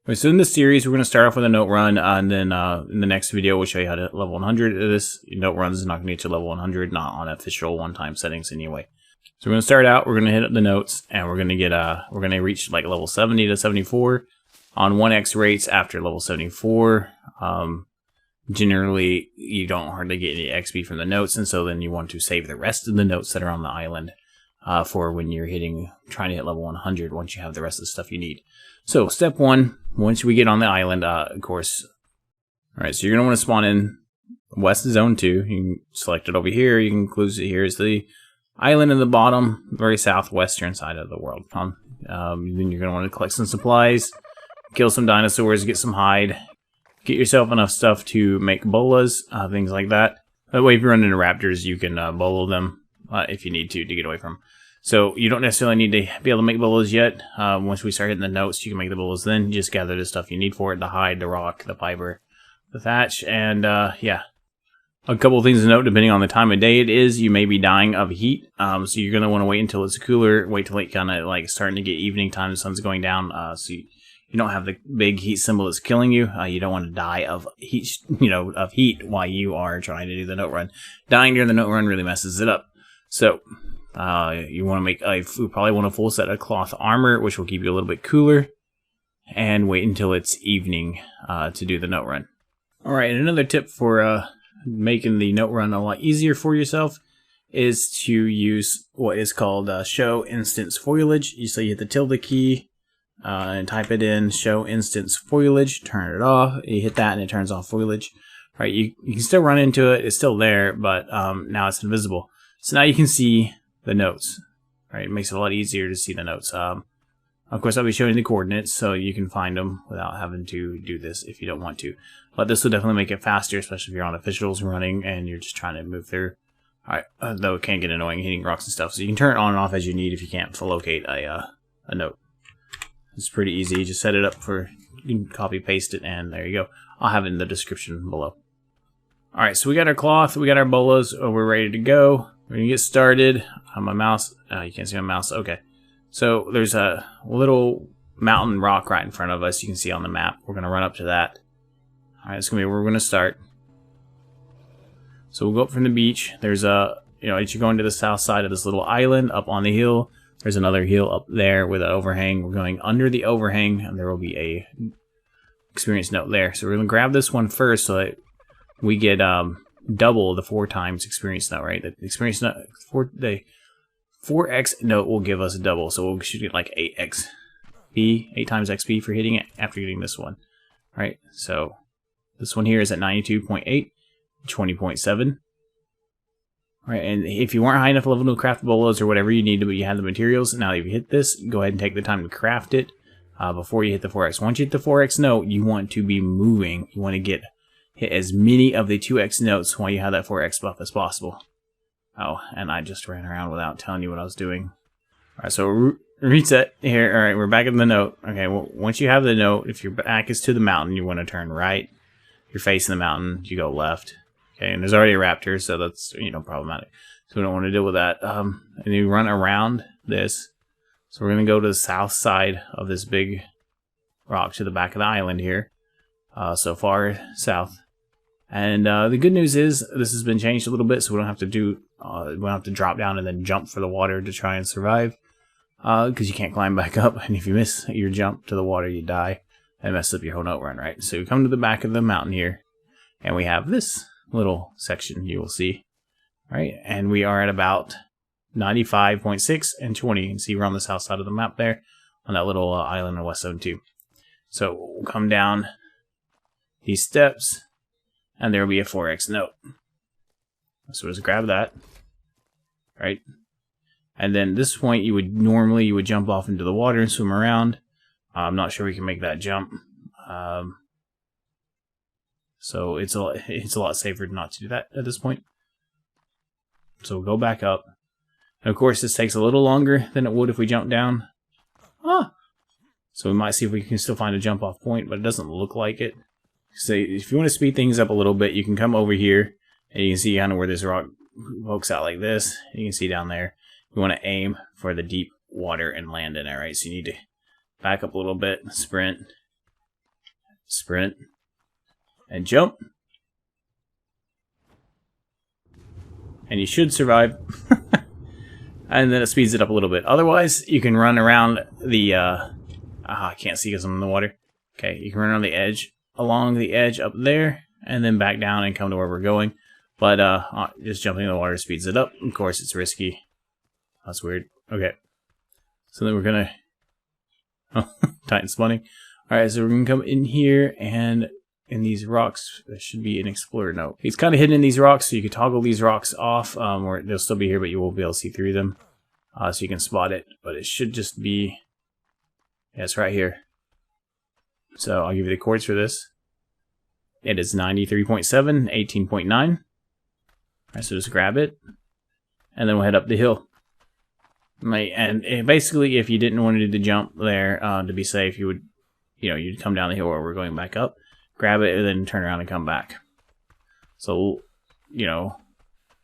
Right, so in this series, we're going to start off with a note run, and then in the next video, we'll show you how to level 100. This note run is not going to get you level 100, not on official one-time settings anyway. So we're going to start out. We're going to hit up the notes, and we're going to get we're going to reach like level 70 to 74 on 1x rates after level 74. Generally, you don't hardly get any XP from the notes, and so then you want to save the rest of the notes that are on the island for when you're trying to hit level 100 once you have the rest of the stuff you need. So step one, once we get on the island, of course, alright, so you're going to want to spawn in West Zone 2. You can select it over here. You can close it here. It's the island in the bottom, very southwestern side of the world. Then you're going to want to collect some supplies, kill some dinosaurs, get some hide, get yourself enough stuff to make bolas, things like that. That way, if you run into raptors, you can bolo them if you need to get away from them. So you don't necessarily need to be able to make bolas yet. Once we start hitting the notes, you can make the bolas then. You just gather the stuff you need for it, the hide, the rock, the fiber, the thatch, and yeah. A couple of things to note, depending on the time of day it is, you may be dying of heat. So you're going to want to wait until it's cooler, wait till it kind of like starting to get evening time, the sun's going down, so you don't have the big heat symbol that's killing you. You don't want to die of heat, of heat while you are trying to do the note run. Dying during the note run really messes it up. So you want to make you probably want a full set of cloth armor, which will keep you a little bit cooler, and wait until it's evening to do the note run. All right, and another tip for making the note run a lot easier for yourself is to use what is called show InstancedFoliage. So you hit the tilde key and type it in, show InstancedFoliage, turn it off. You hit that and it turns off foliage. Right, you can still run into it. It's still there, but now it's invisible. So now you can see the notes. Right, it makes it a lot easier to see the notes. Of course, I'll be showing the coordinates so you can find them without having to do this if you don't want to. But this will definitely make it faster, especially if you're on officials running and you're just trying to move through. Alright, though it can get annoying hitting rocks and stuff. So you can turn it on and off as you need if you can't locate a note. It's pretty easy. You just set it up for, you can copy paste it, and there you go. I'll have it in the description below. Alright, so we got our cloth, we got our bolas, we're ready to go. We're going to get started. My mouse, you can't see my mouse, okay. So there's a little mountain rock right in front of us. You can see on the map. We're going to run up to that. Alright, that's going to be where we're going to start. So we'll go up from the beach. There's as you're going to the south side of this little island up on the hill, there's another hill up there with an overhang. We're going under the overhang, and there will be a experience note there. So we're going to grab this one first so that we get double the 4 times experience note, right? The experience note, the 4x note will give us a double, so we should get like 8x, 8 times XP for hitting it after getting this one. Right, so this one here is at 92.8, 20.7. Right, and if you weren't high enough level to craft bolas or whatever you need to, but you have the materials, now if you hit this, go ahead and take the time to craft it before you hit the 4x. Once you hit the 4x note, you want to be moving. You want to hit as many of the 2x notes while you have that 4x buff as possible. Oh, and I just ran around without telling you what I was doing. Alright, so reset here. Alright, we're back at the note. Okay, well, once you have the note, if your back is to the mountain, you want to turn right. If you're facing the mountain, you go left. Okay, and there's already a raptor, so that's, problematic. So we don't want to deal with that. And you run around this. So we're going to go to the south side of this big rock to the back of the island here. So far south. And the good news is this has been changed a little bit, so we don't have to drop down and then jump for the water to try and survive, because you can't climb back up, and if you miss your jump to the water, you die and mess up your whole note run, right? So we come to the back of the mountain here, and we have this little section you will see, right? And we are at about 95.6 and 20. You can see we're on the south side of the map there, on that little island in West Zone 2. So we'll come down these steps, and there will be a 4x note. So just grab that, right? And then this point, you would jump off into the water and swim around. I'm not sure we can make that jump, so it's a lot safer not to do that at this point. So we'll go back up, and of course this takes a little longer than it would if we jumped down. So we might see if we can still find a jump off point, but it doesn't look like it. So if you want to speed things up a little bit, you can come over here, and you can see kind of where this rock pokes out like this. You can see down there. You want to aim for the deep water and land in it, right? So you need to back up a little bit, sprint, sprint, and jump. And you should survive. And then it speeds it up a little bit. Otherwise, you can run around the... I can't see because I'm in the water. Okay, you can run on the edge, along the edge up there, and then back down and come to where we're going. But just jumping in the water speeds it up. Of course, it's risky. That's weird. Okay. So then we're going to... Titan spawning. Alright, so we're going to come in here, and in these rocks, there should be an explorer node. It's kind of hidden in these rocks, so you can toggle these rocks off, or they'll still be here, but you won't be able to see through them. So you can spot it, but it should just be... Yeah, it's right here. So I'll give you the coords for this. It is 93.7, 18.9. Alright, so just grab it, and then we'll head up the hill. And basically, if you didn't want to do the jump there to be safe, you would, you'd come down the hill where we're going back up, grab it, and then turn around and come back. So,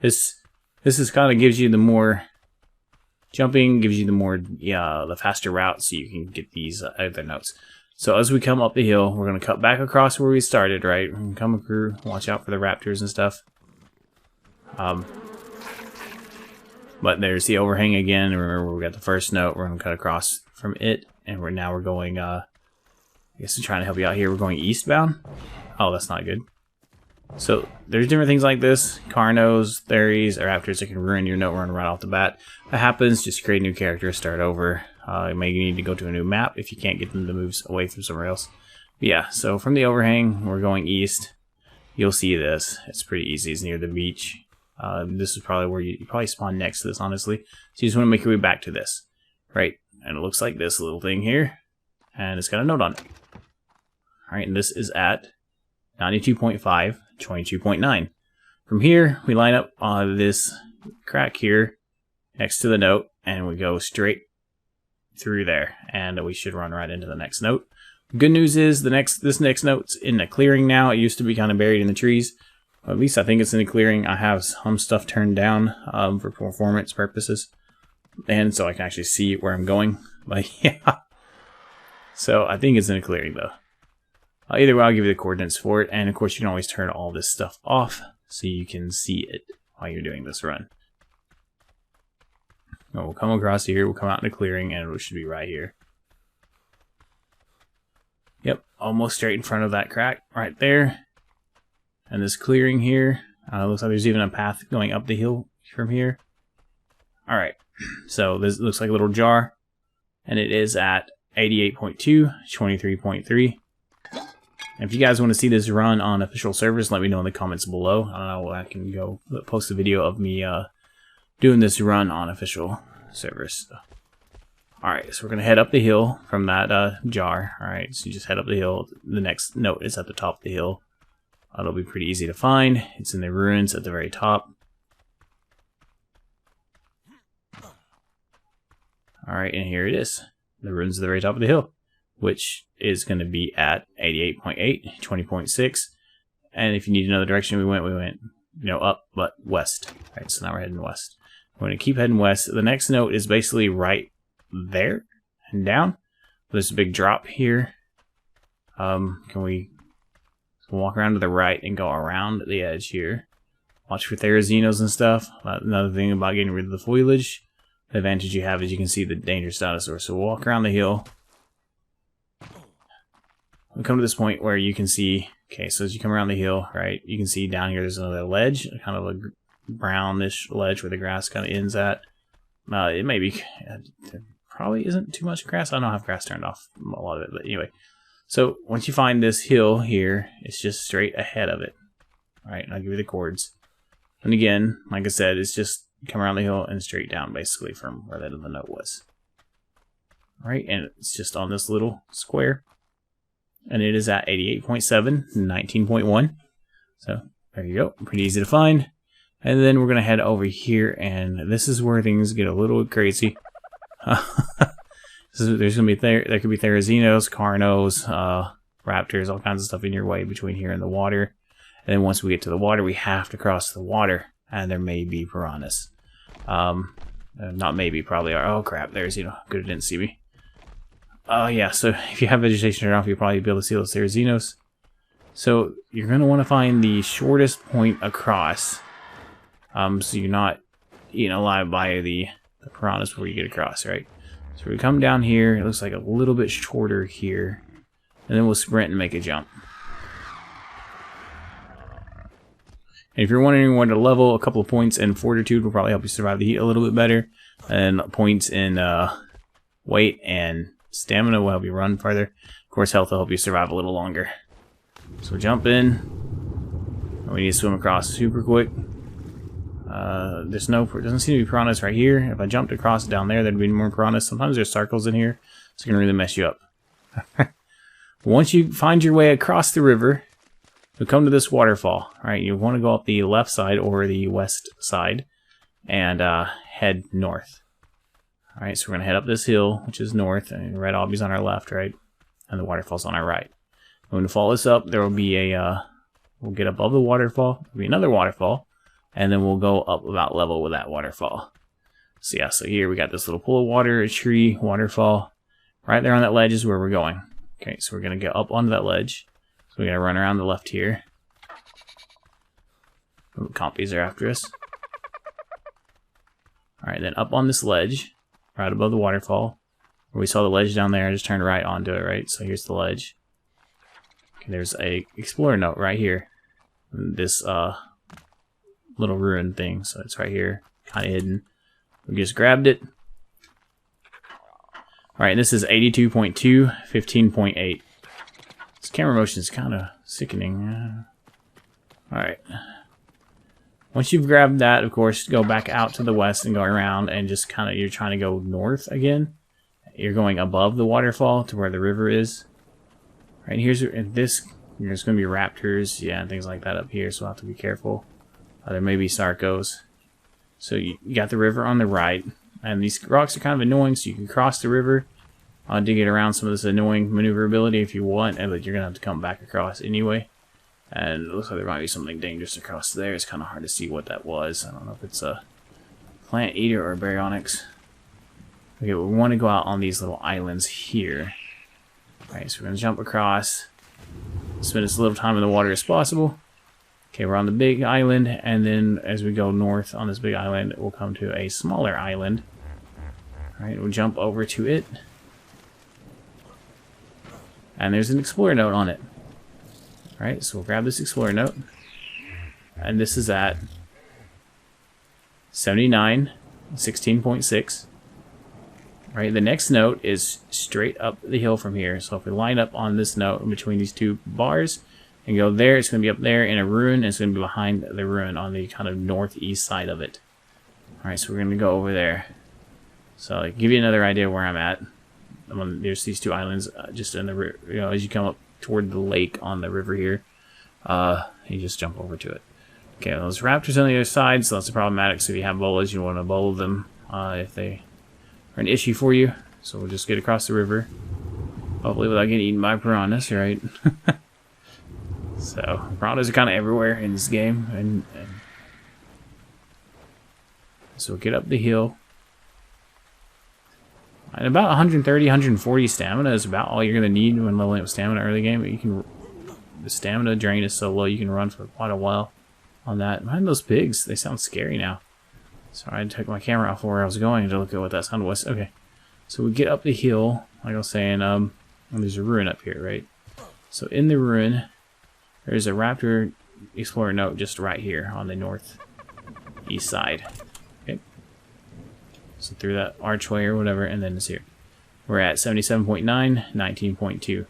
this is kind of gives you the more jumping, gives you the more the faster route, so you can get these other notes. So as we come up the hill, we're going to cut back across where we started, right? We're going to come through, watch out for the raptors and stuff. But there's the overhang again. Remember, we got the first note. We're going to cut across from it, and we're going. I guess I'm trying to help you out here. We're going eastbound. Oh, that's not good. So there's different things like this: Carnos, Theries, or Raptors that can ruin your note run right off the bat. That happens. Just create a new character, start over. You may need to go to a new map if you can't get them to move away from somewhere else. But yeah. So from the overhang, we're going east. You'll see this. It's pretty easy. It's near the beach. This is probably where you probably spawn next to this, honestly. So you just want to make your way back to this, right? And it looks like this little thing here, and it's got a note on it. All right, and this is at 92.5, 22.9. From here, we line up on this crack here next to the note, and we go straight through there, and we should run right into the next note. Good news is this next note's in a clearing now. It used to be kind of buried in the trees. At least I think it's in a clearing. I have some stuff turned down for performance purposes, and so I can actually see where I'm going. But yeah, so I think it's in a clearing though. Either way, I'll give you the coordinates for it, and of course you can always turn all this stuff off so you can see it while you're doing this run. Well, we'll come across here, we'll come out in the clearing, and it should be right here. Yep, almost straight in front of that crack right there. And this clearing here, looks like there's even a path going up the hill from here. Alright, so this looks like a little jar, and it is at 88.2, 23.3. And if you guys want to see this run on official servers, let me know in the comments below. I can go post a video of me doing this run on official servers. Alright, so we're going to head up the hill from that jar. Alright, so you just head up the hill. The next note is at the top of the hill. It'll be pretty easy to find. It's in the ruins at the very top. Alright, and here it is. The ruins at the very top of the hill, which is going to be at 88.8, 20.6. And if you need another direction, we went, up, but west. Alright, so now we're heading west. We're going to keep heading west. The next note is basically right there and down. There's a big drop here. We'll walk around to the right and go around the edge here. Watch for Therazinos and stuff. Another thing about getting rid of the foliage, the advantage you have is you can see the dangerous dinosaurs. So we'll walk around the hill. We'll come to this point where you can see, okay, so as you come around the hill, right, you can see down here there's another ledge, kind of a brownish ledge where the grass kind of ends at. It may be, there probably isn't too much grass. I don't have grass turned off, a lot of it, but anyway. So once you find this hill here, it's just straight ahead of it. Alright, and I'll give you the chords. And again, like I said, it's just come around the hill and straight down basically from where that other note was. Alright, and it's just on this little square. And it is at 88.7, 19.1. So there you go, pretty easy to find. And then we're going to head over here, and this is where things get a little crazy. There's gonna be there could be Therazinos, Carnos, Raptors, all kinds of stuff in your way between here and the water. And then once we get to the water, we have to cross the water, and there may be piranhas. Not maybe, probably are. Oh crap! There's good it didn't see me. yeah, so if you have vegetation turned off, you'll probably be able to see those Xenos. So you're going to want to find the shortest point across, so you're not eaten alive by the piranhas before you get across, right? So we come down here, it looks like a little bit shorter here, and then we'll sprint and make a jump. And if you're wondering where to level, a couple of points in fortitude will probably help you survive the heat a little bit better, and points in weight and stamina will help you run farther. Of course, health will help you survive a little longer. So jump in. We need to swim across super quick. Doesn't seem to be piranhas right here. If I jumped across down there, there'd be more piranhas. Sometimes there's circles in here, so it can really mess you up. Once you find your way across the river, you'll come to this waterfall. Right, you want to go up the left side or the west side and head north. All right, so we're gonna head up this hill, which is north, and the red obby's on our left, right, and the waterfall's on our right. When we follow this up, there will be a, we'll get above the waterfall, there'll be another waterfall, and then we'll go up about level with that waterfall. So yeah, so here we got this little pool of water, a tree, waterfall. Right there on that ledge is where we're going. Okay, so we're going to get up onto that ledge. So we're going to run around the left here. Ooh, compies are after us. Alright, then up on this ledge, right above the waterfall, where we saw the ledge down there, I just turned right onto it, right? So here's the ledge. There's a explorer note right here. This little ruin thing, so it's right here, kind of hidden. We just grabbed it. Alright, this is 82.2, 15.8. This camera motion is kind of sickening. Alright. Once you've grabbed that, of course, go back out to the west and go around and just kind of, you're trying to go north again. You're going above the waterfall to where the river is. Right, there's going to be raptors, yeah, and things like that up here, so we'll have to be careful. There may be sarcos. So you got the river on the right, and these rocks are kind of annoying, so you can cross the river to get around some of this annoying maneuverability if you want, but you're going to have to come back across anyway. And it looks like there might be something dangerous across there. It's kind of hard to see what that was. I don't know if it's a plant eater or baryonyx. Okay, we want to go out on these little islands here. Alright, so we're going to jump across, spend as little time in the water as possible. Okay, we're on the big island, and then as we go north on this big island, we'll come to a smaller island. Alright, we'll jump over to it. And there's an explorer note on it. Alright, so we'll grab this explorer note. And this is at 79, 16.6. Right, the next note is straight up the hill from here. So if we line up on this note in between these two bars and go there, it's going to be up there in a ruin, and it's going to be behind the ruin on the kind of northeast side of it. Alright, so we're going to go over there. So to give you another idea where I'm at, there's these two islands just in the, as you come up toward the lake on the river here, you just jump over to it. Okay, those raptors on the other side, so that's problematic. So if you have bolas, you want to bowl them if they are an issue for you. So we'll just get across the river, hopefully without getting eaten by piranhas, right? So piranhas are kind of everywhere in this game, and so get up the hill. And about 130, 140 stamina is about all you're going to need when leveling up stamina early game. But the stamina drain is so low you can run for quite a while on that. Mind those pigs, they sound scary now. Sorry, I took my camera off where I was going to look at what that sound was. Okay, so we get up the hill, like I was saying, and there's a ruin up here, right? So in the ruin, there's a Raptor Explorer note just right here on the northeast side. Okay, so through that archway or whatever, and then it's here. We're at 77.9, 19.2. At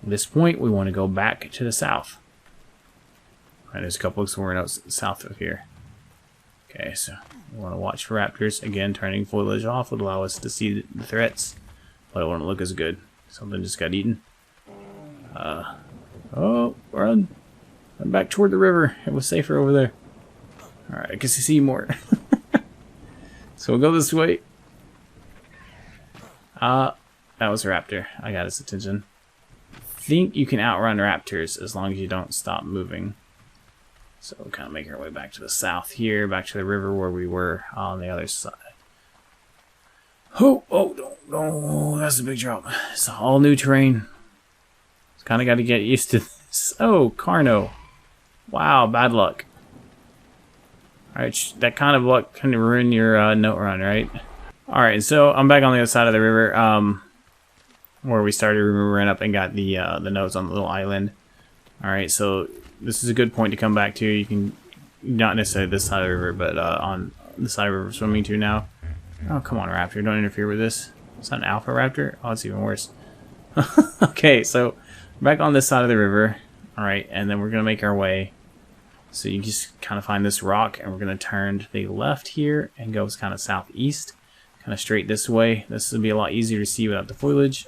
this point, we want to go back to the south. Right, there's a couple of Explorer notes south of here. Okay, so we want to watch for raptors. Again, turning foliage off would allow us to see the threats, but it won't look as good. Something just got eaten. Oh, run back toward the river. It was safer over there. Alright, I can see more. So we'll go this way. That was a raptor. I got his attention. I think you can outrun raptors as long as you don't stop moving. So we'll kind of make our way back to the south here, back to the river where we were on the other side. Oh, don't Oh, that's a big drop. It's all new terrain. Kind of got to get used to this. Oh, Carno. Wow, bad luck. Alright, that kind of luck can ruin your note run, right? Alright, so I'm back on the other side of the river, where we started. We ran up and got the notes on the little island. Alright, so this is a good point to come back to. You can, not necessarily this side of the river, but on the side of the river we're swimming to now. Oh, come on, Raptor, don't interfere with this. It's not an alpha raptor? Oh, it's even worse. Okay, so back on this side of the river. Alright, and then we're going to make our way. So you just kind of find this rock, and we're going to turn to the left here and go kind of southeast. Kind of straight this way. This will be a lot easier to see without the foliage.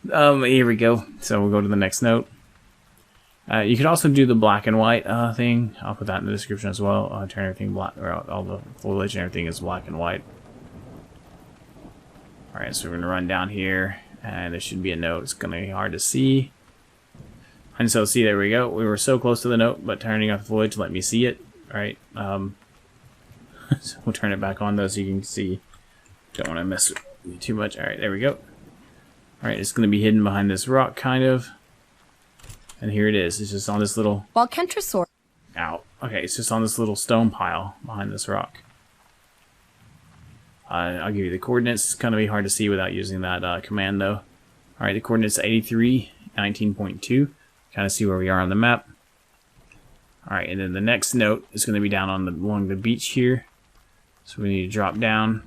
Here we go. So we'll go to the next note. You could also do the black and white thing. I'll put that in the description as well. Turn everything black, or all the foliage and everything is black and white. Alright, so we're going to run down here, and there should be a note. It's going to be hard to see. And so, see, there we go. We were so close to the note, but turning off the foliage let me see it. Alright, so we'll turn it back on though so you can see. Don't want to mess with it too much. Alright, there we go. Alright, it's going to be hidden behind this rock, kind of. And here it is. It's just on this little... Ow. Okay, it's just on this little stone pile behind this rock. I'll give you the coordinates. It's going to be hard to see without using that command, though. Alright, the coordinates 83, 19.2. Kind of see where we are on the map. Alright, and then the next note is going to be down on along the beach here. So we need to drop down.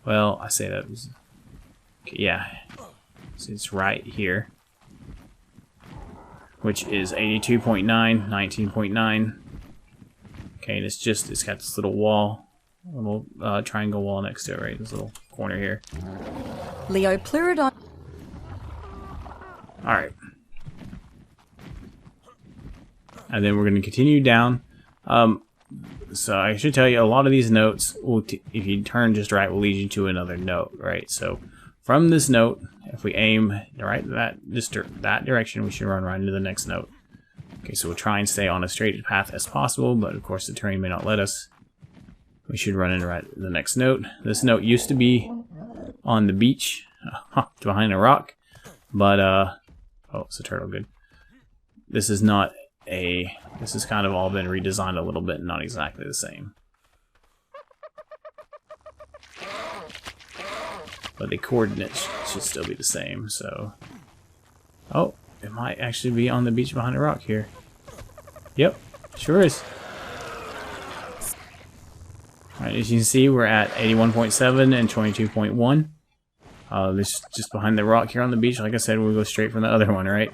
Well, I say that was... Okay, yeah. So it's right here. Which is 82.9, 19.9. Okay, and it's got this little wall. A little triangle wall next to it, right? This little corner here. Leopleurodon. Alright. And then we're going to continue down. So I should tell you, a lot of these notes, if you turn just right, will lead you to another note, right? So from this note, if we aim right that direction, we should run right into the next note. Okay, so we'll try and stay on a straight path as possible, but of course the terrain may not let us. We should run into right the next note. This note used to be on the beach, behind a rock, but oh, it's a turtle. Good. This is not a. This has kind of all been redesigned a little bit, not exactly the same. But the coordinates should still be the same, so... Oh, it might actually be on the beach behind a rock here. Yep, sure is. Alright, as you can see, we're at 81.7 and 22.1. This just behind the rock here on the beach. Like I said, we'll go straight from the other one, right?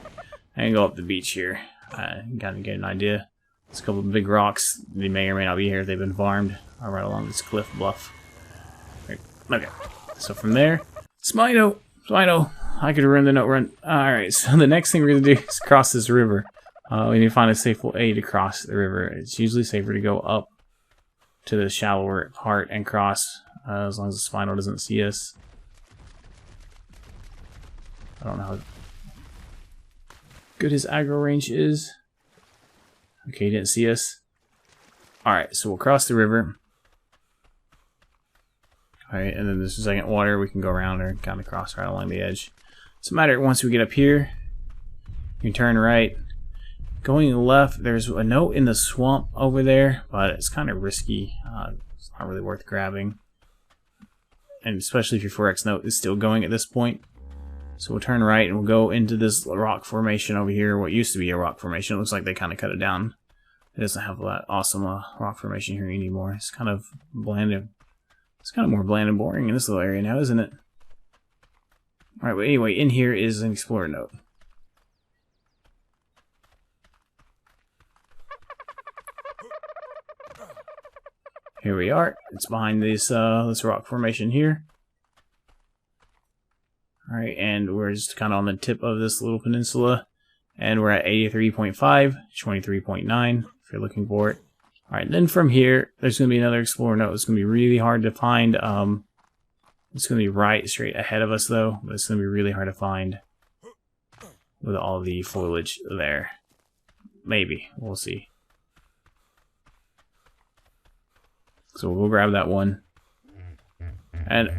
And go up the beach here. Gotta get an idea. There's a couple of big rocks. They may or may not be here. They've been farmed right along this cliff bluff. Right. Okay. So from there, Smino, I could run the note run. Alright, so the next thing we're going to do is cross this river. We need to find a safe way to cross the river. It's usually safer to go up to the shallower part and cross, as long as the Spino doesn't see us. I don't know how good his aggro range is. Okay, he didn't see us. Alright, so we'll cross the river. Alright, and then there's the second water. We can go around or kind of cross right along the edge. Doesn't matter. Once we get up here, you can turn right. Going left, there's a note in the swamp over there, but it's kind of risky. It's not really worth grabbing. And especially if your 4X note is still going at this point. So we'll turn right and we'll go into this rock formation over here. What used to be a rock formation. It looks like they kind of cut it down. It doesn't have that awesome rock formation here anymore. It's kind of bland. It's kind of more bland and boring in this little area now, isn't it? Alright, but anyway, in here is an explorer note. Here we are. It's behind this rock formation here. Alright, and we're just kind of on the tip of this little peninsula. And we're at 83.5, 23.9, if you're looking for it. Alright, then from here, there's going to be another explorer note. It's going to be really hard to find. It's going to be right straight ahead of us, though. But it's going to be really hard to find with all the foliage there. Maybe. We'll see. So we'll grab that one. And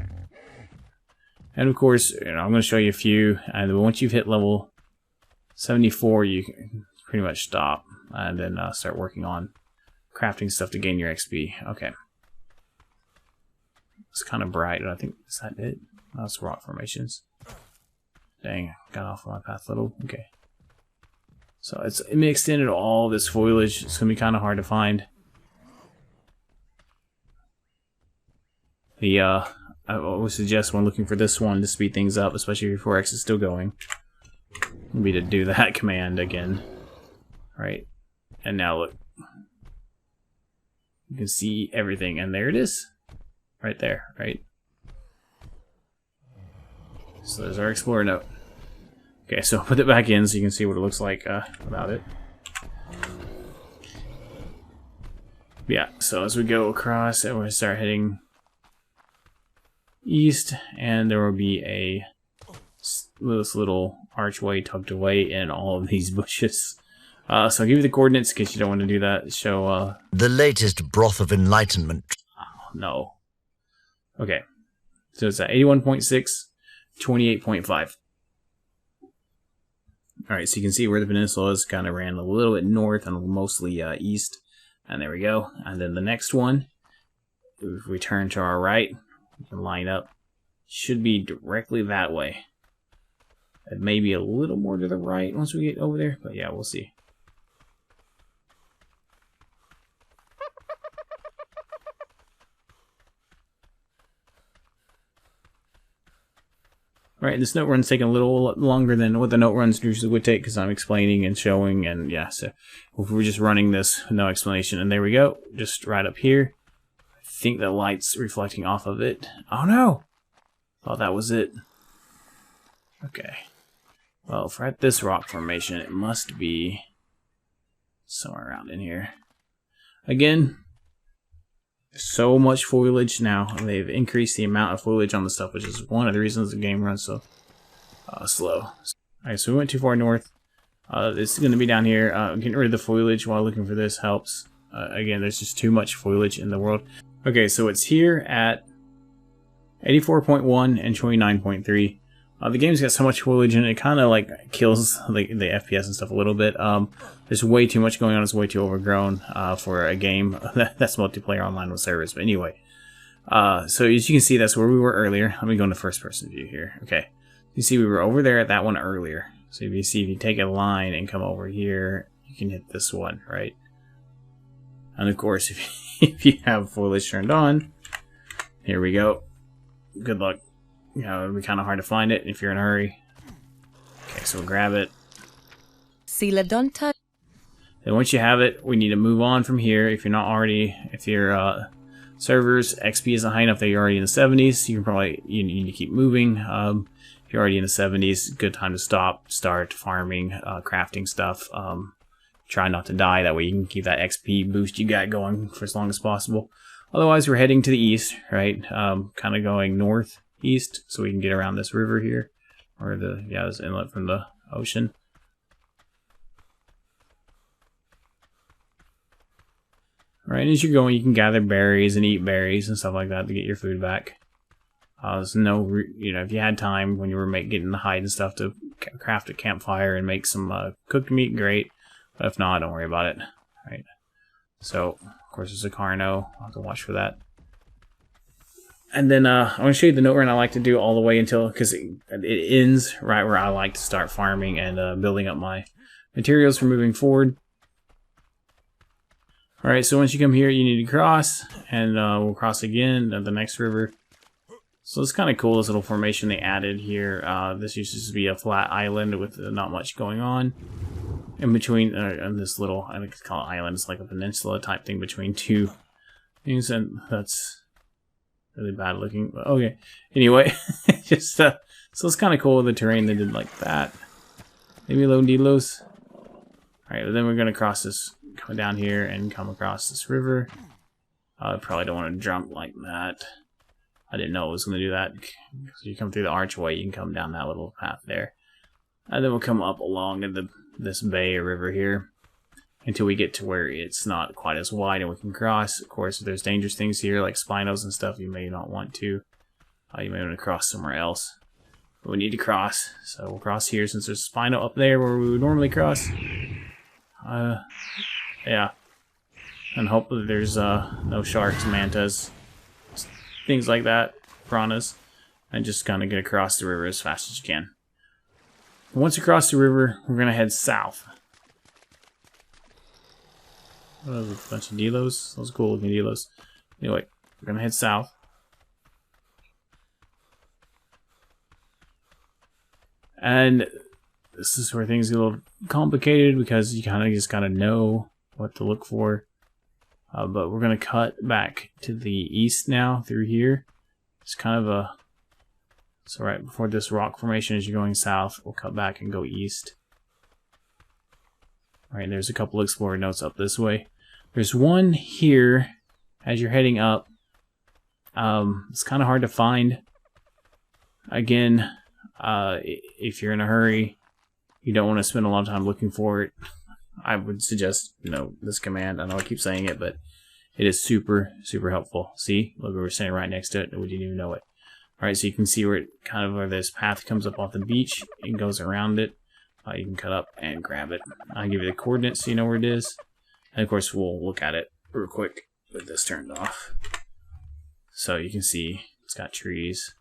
And of course, I'm going to show you a few, and once you've hit level 74, you can pretty much stop, and then start working on crafting stuff to gain your XP. Okay. It's kind of bright, but I think, is that it? Oh, it's rock formations. Dang, got off my path a little. Okay. So it's mixed into all this foliage. It's going to be kind of hard to find. I always suggest when looking for this one to speed things up, especially if your 4x is still going, would be to do that command again. Right. And now look. You can see everything, and there it is. Right there, right? So there's our Explorer note. Okay, so I'll put it back in so you can see what it looks like without it. Yeah, so as we go across, we're going to start heading east, and there will be this little archway tucked away in all of these bushes. So I'll give you the coordinates in case you don't want to do that. Show the latest broth of enlightenment. Oh, no. Okay. So it's at 81.6, 28.5. Alright, so you can see where the peninsula is. Kind of ran a little bit north and mostly east. And there we go. And then the next one, if we turn to our right, we can line up. Should be directly that way. It may be a little more to the right once we get over there, but yeah, we'll see. Right, this note run's taking a little longer than what the note runs usually would take because I'm explaining and showing, and yeah, so if we're just running this, no explanation, and there we go, just right up here. I think the light's reflecting off of it. Oh no! Thought that was it. Okay. Well, if we're at this rock formation, it must be somewhere around in here. Again, so much foliage now. They've increased the amount of foliage on the stuff, which is one of the reasons the game runs so slow. Alright, so we went too far north. It's going to be down here. Getting rid of the foliage while looking for this helps. Again, there's just too much foliage in the world. Okay, so it's here at 84.1 and 29.3. The game's got so much foliage in it, it kind of like kills the FPS and stuff a little bit. There's way too much going on. It's way too overgrown for a game that's multiplayer online with servers. But anyway, so as you can see, that's where we were earlier. Let me go into first-person view here. Okay, you see we were over there at that one earlier. So if you see, if you take a line and come over here, you can hit this one, right? And of course, if you have foliage turned on, here we go. Good luck. You know, it'll be kind of hard to find it if you're in a hurry. Okay, so we'll grab it. Then once you have it, we need to move on from here. If you're not already, if your servers XP isn't high enough that you're already in the 70s, you can probably, you need to keep moving. If you're already in the 70s, good time to stop, start farming, crafting stuff. Try not to die. That way you can keep that XP boost you got going for as long as possible. Otherwise, we're heading to the east, right? Kind of going northeast, so we can get around this river here, or this inlet from the ocean. Right, as you're going, you can gather berries and eat berries and stuff like that to get your food back. There's no, if you had time when you were getting the hide and stuff to craft a campfire and make some cooked meat, great. But if not, don't worry about it. Right. So, of course, there's a Carno. I'll have to watch for that. And then I want to show you the note run I like to do all the way until, because it ends right where I like to start farming and building up my materials for moving forward. Alright, so once you come here, you need to cross, and we'll cross again at the next river. So it's kind of cool, this little formation they added here. This used to be a flat island with not much going on. In between, and this little, I think it's called island, it's like a peninsula type thing between two things, and that's really bad looking. But okay, anyway, just so it's kind of cool, the terrain they did like that. Maybe low delos. Alright, then we're going to cross this, come down here and come across this river. I probably don't want to jump like that. I didn't know it was going to do that. So you come through the archway, you can come down that little path there. And then we'll come up along in this bay or river here until we get to where it's not quite as wide and we can cross. Of course, if there's dangerous things here like spinos and stuff, you may not want to. You may want to cross somewhere else. We need to cross, so we'll cross here since there's a spino up there where we would normally cross. Yeah. And hope that there's no sharks, mantas, things like that, piranhas, and just kind of get across the river as fast as you can. Once you cross the river, we're going to head south. Oh, there's a bunch of delos. Those are cool looking delos. Anyway, we're going to head south. And this is where things get a little complicated because you kind of just gotta know what to look for. But we're gonna cut back to the east now through here. It's kind of a... So right before this rock formation as you're going south, we'll cut back and go east. Alright, there's a couple explorer notes up this way. There's one here as you're heading up. It's kind of hard to find. Again, if you're in a hurry, you don't want to spend a lot of time looking for it, I would suggest, this command. I know I keep saying it, but it is super, super helpful. See? Look, we were standing right next to it, and we didn't even know it. Alright, so you can see where where this path comes up off the beach and goes around it. You can cut up and grab it. I'll give you the coordinates so you know where it is. And of course, we'll look at it real quick with this turned off. So you can see it's got trees.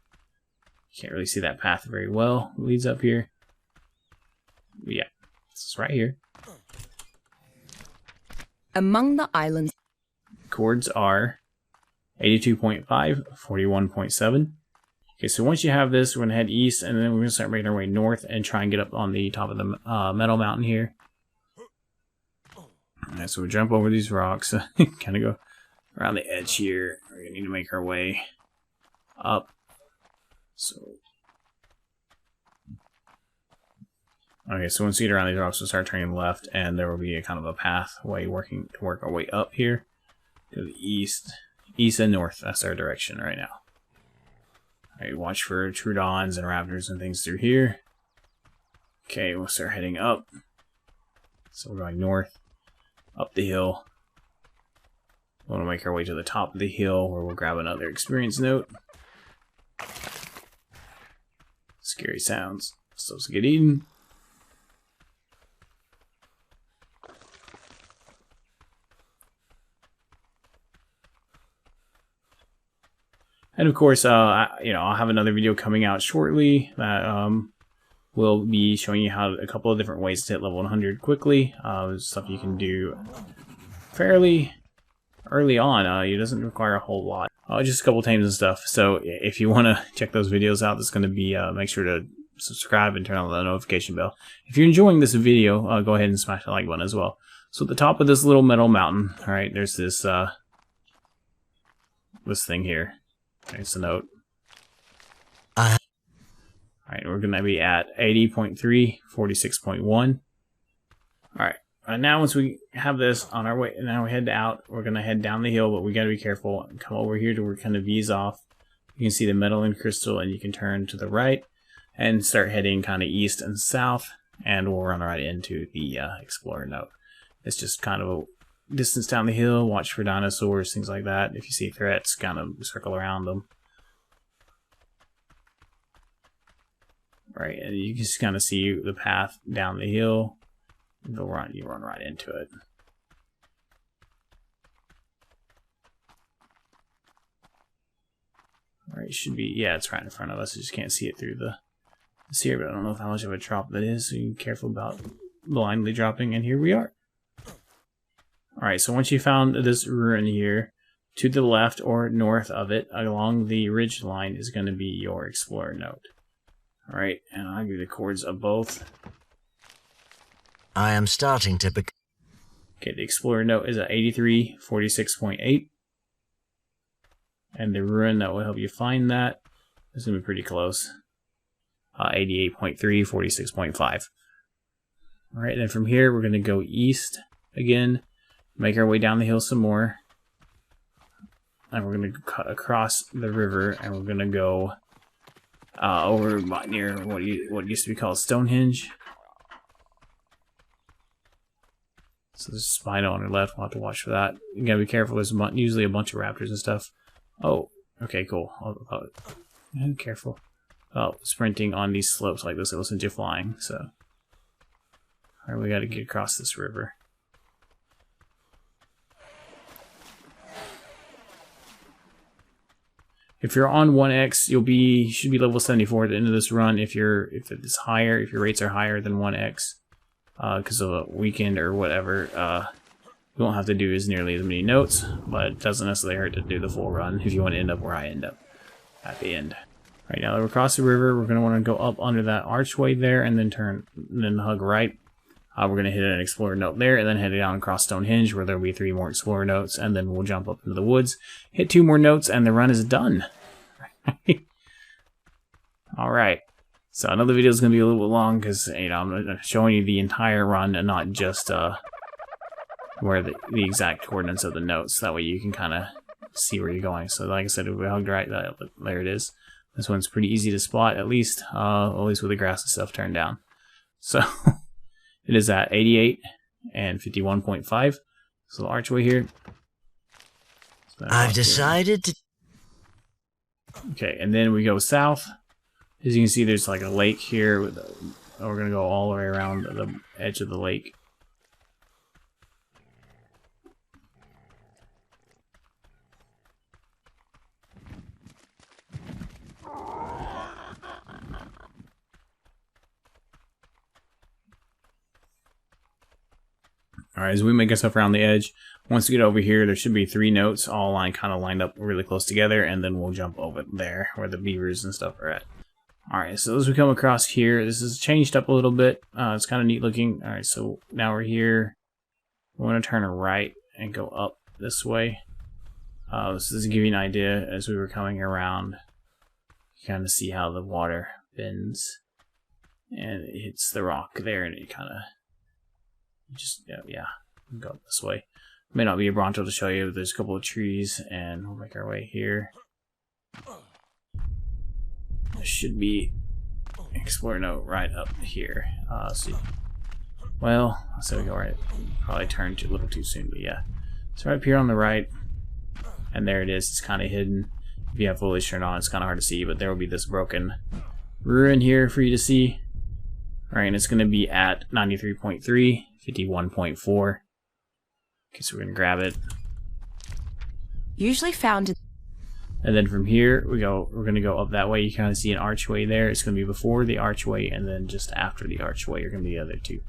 Can't really see that path very well. It leads up here. But yeah, it's right here. Among the islands. Chords are 82.5, 41.7. Okay, so once you have this, we're going to head east, and then we're going to start making our way north and try and get up on the top of the metal mountain here. Alright, so we jump over these rocks, kind of go around the edge here. We're going to need to make our way up. So, okay, so once we get around these rocks, we'll start turning left, and there will be a kind of a pathway working to work our way up here to the east and north. That's our direction right now. Alright, watch for Troodons and Raptors and things through here. Okay, we'll start heading up. So we're going north, up the hill. We want to make our way to the top of the hill where we'll grab another experience note. Scary sounds. Supposed to get eaten. And of course, I'll have another video coming out shortly that will be showing you how a couple of different ways to hit level 100 quickly. Stuff you can do fairly early on. It doesn't require a whole lot. Just a couple tames and stuff. So if you want to check those videos out, that's going to be, make sure to subscribe and turn on the notification bell. If you're enjoying this video, go ahead and smash the like button as well. So at the top of this little metal mountain, alright, there's this, this thing here. There's a note. Alright, we're going to be at 80.3, 46.1. Alright. Now once we have this on our way, now we head out, we're going to head down the hill, but we got to be careful and come over here to where it kind of V's off. You can see the metal and crystal, and you can turn to the right and start heading kind of east and south, and we'll run right into the Explorer note. It's just kind of a distance down the hill, watch for dinosaurs, things like that. If you see threats, kind of circle around them. Right, and you can just kind of see the path down the hill. You run right into it. Alright, it should be, yeah, it's right in front of us. I just can't see it through the here, but I don't know how much of a drop that is, so you be careful about blindly dropping, and here we are. Alright, so once you found this ruin here, to the left or north of it, along the ridge line, is going to be your Explorer node. Alright, and I'll give you the chords of both. I am starting to Okay, the Explorer note is at 83, 46.8. And the ruin that will help you find that is going to be pretty close. 88.3, 46.5. Alright, then from here we're going to go east again. Make our way down the hill some more. And we're going to cut across the river, and we're going to go over near what used to be called Stonehenge. So there's a spino on our left. We'll have to watch for that. You gotta be careful. There's usually a bunch of raptors and stuff. Oh, okay, cool. Careful. sprinting on these slopes like this. It will send you flying. So, all right, we got to get across this river. If you're on 1x, you should be level 74 at the end of this run. If it's higher, if your rates are higher than 1x, because of a weekend or whatever, you won't have to do nearly as many notes, but it doesn't necessarily hurt to do the full run if you want to end up where I end up at the end. All right, now that we're across the river, we're going to want to go up under that archway there, and then hug right. We're going to hit an explorer note there, and then head down across Stonehenge, where there'll be 3 more explorer notes, and then we'll jump up into the woods, hit 2 more notes, and the run is done. Alright, so another video is going to be a little bit long, because I'm showing you the entire run, and not just where the exact coordinates of the notes. That way you can kind of see where you're going. So like I said, if we hugged right, there it is. This one's pretty easy to spot, at least with the grass and stuff turned down. So... It is at 88 and 51.5. So the archway here. So I've decided to... Okay, and then we go south. As you can see, there's like a lake here. We're going to go all the way around the edge of the lake. Alright, as we make ourselves around the edge, once we get over here, there should be 3 notes all kind of lined up really close together, and then we'll jump over there where the beavers and stuff are at. Alright, so as we come across here, this is changed up a little bit. It's kind of neat looking. Alright, so now we're here. We want to turn right and go up this way. This is to give you an idea as we were coming around. You kind of see how the water bends, and it hits the rock there, and it kind of... Just, yeah, go this way. May not be a Bronto to show you, but there's a couple of trees, and we'll make our way here. There should be an explorer note right up here. See. Well, so we go right. Probably turned a little too soon, but yeah. It's right up here on the right, and there it is. It's kind of hidden. If you have foliage turned on, it's kind of hard to see, but there will be this broken ruin here for you to see. Alright, and it's going to be at 93.3, 51.4. Okay, so we're going to grab it. Usually found in... And then from here, we're going to go up that way. You kind of see an archway there. It's going to be before the archway, and then just after the archway are going to be the other 2.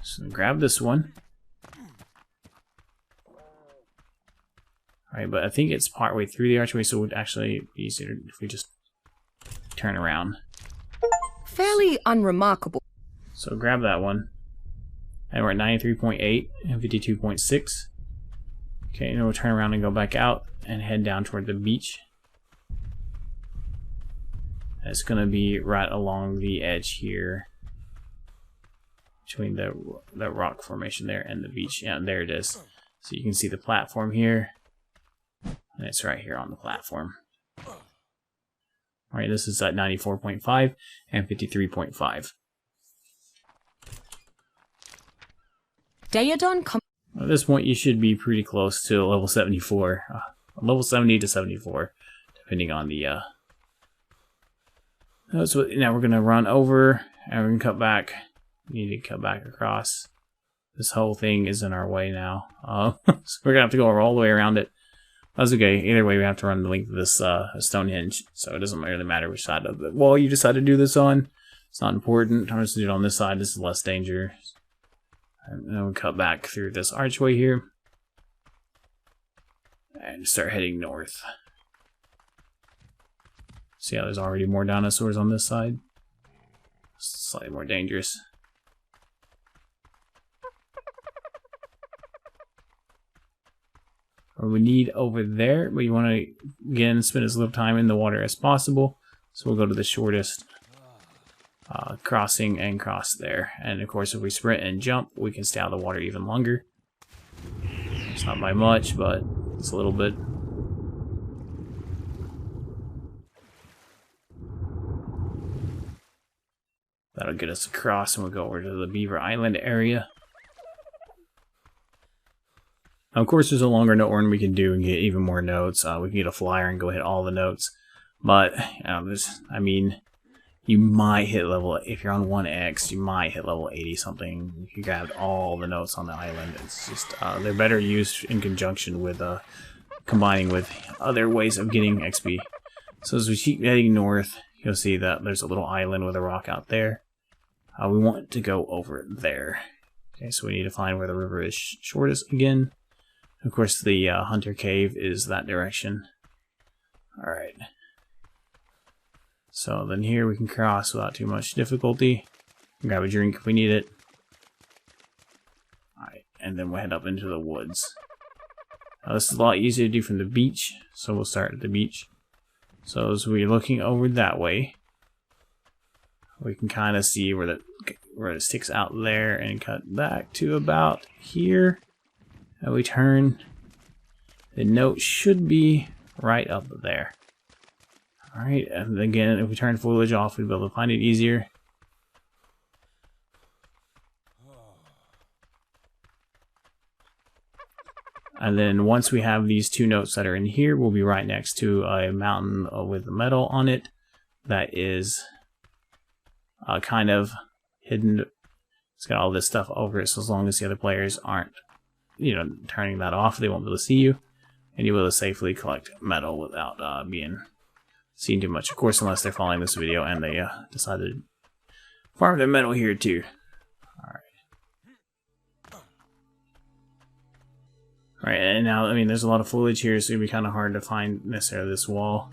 So grab this one. Alright, but I think it's partway through the archway, so it would actually be easier if we just turn around. Fairly unremarkable. So grab that one. And we're at 93.8 and 52.6. Okay, and we'll turn around and go back out and head down toward the beach. And it's going to be right along the edge here. Between the rock formation there and the beach. Yeah, there it is. So you can see the platform here. And it's right here on the platform. Alright, this is at 94.5 and 53.5. Daedon At this point, you should be pretty close to level 74. Level 70 to 74, depending on the... So now we're going to run over, and we're going to cut back. We need to cut back across. This whole thing is in our way now. So we're going to have to go all the way around it. That's okay. Either way, we have to run the length of this Stonehenge, so it doesn't really matter which side of the wall you decide to do this on. It's not important. I'm just going to do it on this side. This is less danger. And then we'll cut back through this archway here. And start heading north. See how there's already more dinosaurs on this side? Slightly more dangerous. Or we need over there, but you want to, again, spend as little time in the water as possible. So we'll go to the shortest crossing and cross there. And of course, if we sprint and jump, we can stay out of the water even longer. It's not by much, but it's a little bit. That'll get us across, and we'll go over to the Beaver Island area. Now, of course, there's a longer note run we can do and get even more notes. We can get a flyer and go hit all the notes. But I mean, you might hit level, if you're on 1x, you might hit level 80 something. If you grabbed all the notes on the island, it's just they're better used in conjunction with combining with other ways of getting XP. So as we keep heading north, you'll see that there's a little island with a rock out there. We want to go over there. Okay, so we need to find where the river is shortest again. Of course, the Hunter Cave is that direction. Alright. So then here we can cross without too much difficulty. Grab a drink if we need it. Alright, and then we'll head up into the woods. Now this is a lot easier to do from the beach, so we'll start at the beach. So as we're looking over that way, we can kind of see where it sticks out there and cut back to about here. And we turn. The note should be right up there. Alright, and again, if we turn foliage off, we'll be able to find it easier. And then once we have these two notes that are in here, we'll be right next to a mountain with metal on it that is kind of hidden. It's got all this stuff over it, so as long as the other players aren't, turning that off, they won't be able to see you, and you'll be able to safely collect metal without being seen too much. Of course, unless they're following this video and they decided to farm their metal here too. Alright, and now, I mean, there's a lot of foliage here, so it'd be kind of hard to find necessarily this wall.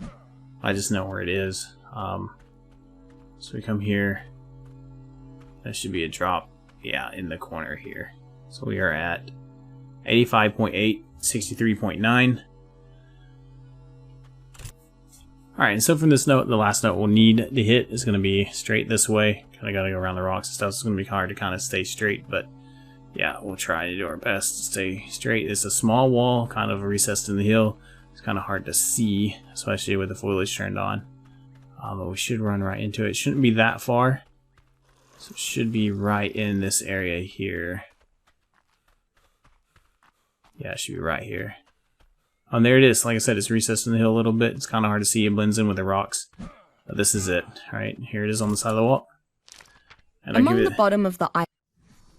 I just know where it is. So we come here. There should be a drop, yeah, in the corner here. So we are at 85.8, 63.9. Alright, and so from this note, the last note we'll need to hit is going to be straight this way. Kind of got to go around the rocks and stuff, so it's going to be hard to kind of stay straight, but yeah, we'll try to do our best to stay straight. It's a small wall, kind of recessed in the hill. It's kind of hard to see, especially with the foliage turned on. But we should run right into it. It shouldn't be that far. So it should be right in this area here. Yeah, it should be right here. Oh, there it is. Like I said, it's recessed in the hill a little bit. It's kind of hard to see. It blends in with the rocks. But this is it. Right, here it is on the side of the wall. And Among the bottom of the island.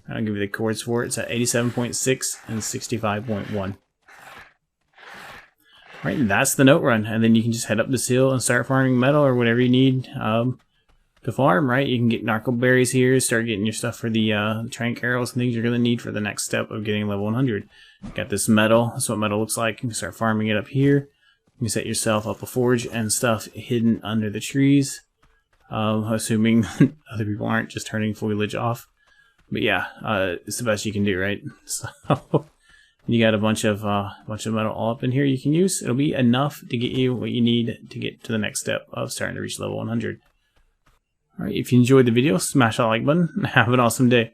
I'll give you the chords for it. It's at 87.6 and 65.1. Right, and that's the note run. And then you can just head up this hill and start farming metal or whatever you need to farm, right? You can get narco berries here, start getting your stuff for the trank arrows and things you're going to need for the next step of getting level 100. Got this metal. That's what metal looks like. You can start farming it up here. You can set yourself up a forge and stuff hidden under the trees. Assuming other people aren't just turning foliage off. But yeah, it's the best you can do, right? So you got a bunch of metal all up in here you can use. It'll be enough to get you what you need to get to the next step of starting to reach level 100. Alright, if you enjoyed the video, smash that like button and have an awesome day.